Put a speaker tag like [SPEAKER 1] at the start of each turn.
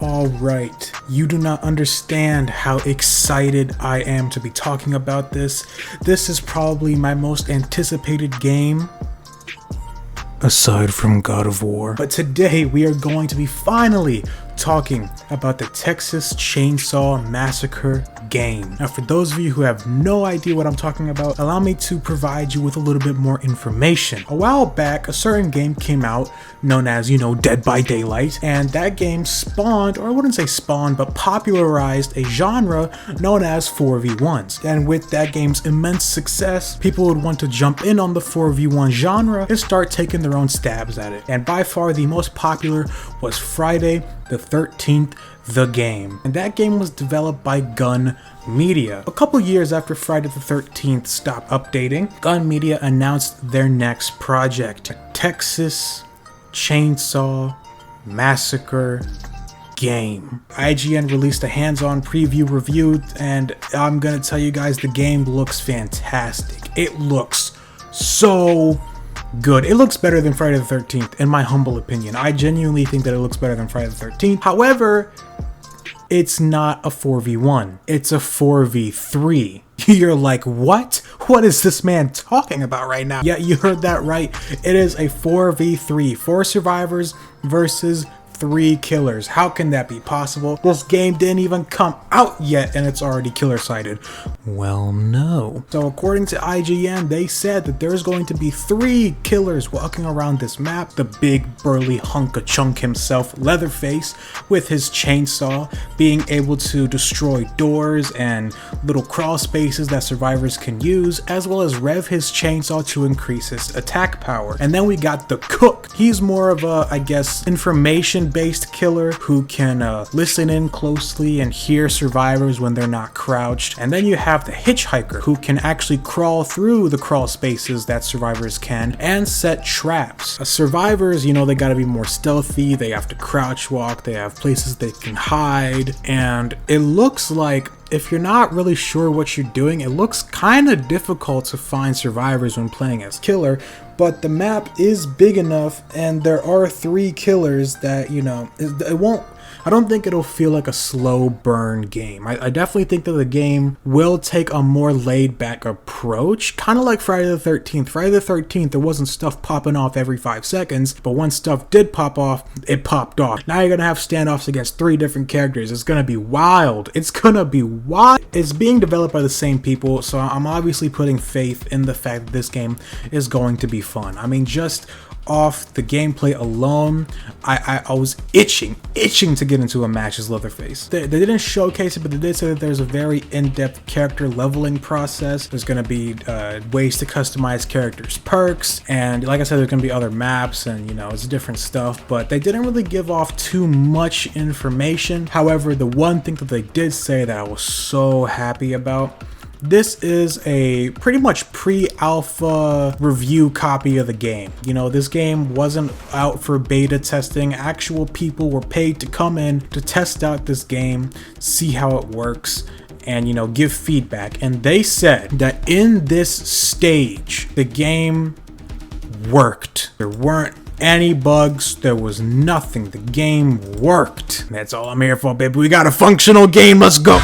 [SPEAKER 1] Alright, you do not understand how excited I am to be talking about this. This is probably my most anticipated game, aside from God of War. But today we are going to be finally talking about the Texas Chainsaw Massacre game. Now, for those of you who have no idea what I'm talking about, allow me to provide you with a little bit more information. A while back, a certain game came out known as, Dead by Daylight, and that game spawned, or I wouldn't say spawned, but popularized a genre known as 4v1s. And with that game's immense success, people would want to jump in on the 4v1 genre and start taking their own stabs at it. And by far the most popular was Friday the 13th, the game. And that game was developed by Gun Media. A couple years after Friday the 13th stopped updating, Gun Media announced their next project, Texas Chainsaw Massacre game. IGN released a hands-on preview review, and I'm gonna tell you guys, the game looks fantastic. It looks so good. It looks better than Friday the 13th, in my humble opinion. I genuinely think that it looks better than Friday the 13th. However, it's not a 4v1. It's a 4v3. You're like, what? What is this man talking about right now? Yeah, you heard that right. It is a 4v3. 4 survivors versus 3 killers. How can that be possible? This game didn't even come out yet and it's already killer sighted. Well, no. So according to IGN, they said that there's going to be 3 killers walking around this map. The big burly hunk of chunk himself, Leatherface, with his chainsaw, being able to destroy doors and little crawl spaces that survivors can use, as well as rev his chainsaw to increase his attack power. And then we got the Cook. He's more of a, I guess, information-based killer who can listen in closely and hear survivors when they're not crouched. And then you have the Hitchhiker, who can actually crawl through the crawl spaces that survivors can and set traps. Survivors, they gotta be more stealthy, they have to crouch walk, they have places they can hide, and it looks like if you're not really sure what you're doing, it looks kind of difficult to find survivors when playing as killer, but the map is big enough and there are 3 killers that, I don't think it'll feel like a slow burn game. I definitely think that the game will take a more laid back approach, kind of like Friday the 13th. Friday the 13th, there wasn't stuff popping off every 5 seconds, but when stuff did pop off, it popped off. Now you're gonna have standoffs against 3 different characters. It's gonna be wild. It's gonna be wild. It's being developed by the same people, so I'm obviously putting faith in the fact that this game is going to be fun. I mean, just off the gameplay alone, I was itching to get into a match as Leatherface. They didn't showcase it, but they did say that there's a very in-depth character leveling process. There's going to be ways to customize characters' perks, and like I said, there's going to be other maps, and it's different stuff, but they didn't really give off too much information. However, the one thing that they did say that I was so happy about, this is a pretty much pre-alpha review copy of the game. This game wasn't out for beta testing. Actual people were paid to come in to test out this game, see how it works, and give feedback. And they said that in this stage, the game worked. There weren't any bugs, there was nothing. The game worked. That's all I'm here for, baby. We got a functional game, let's go.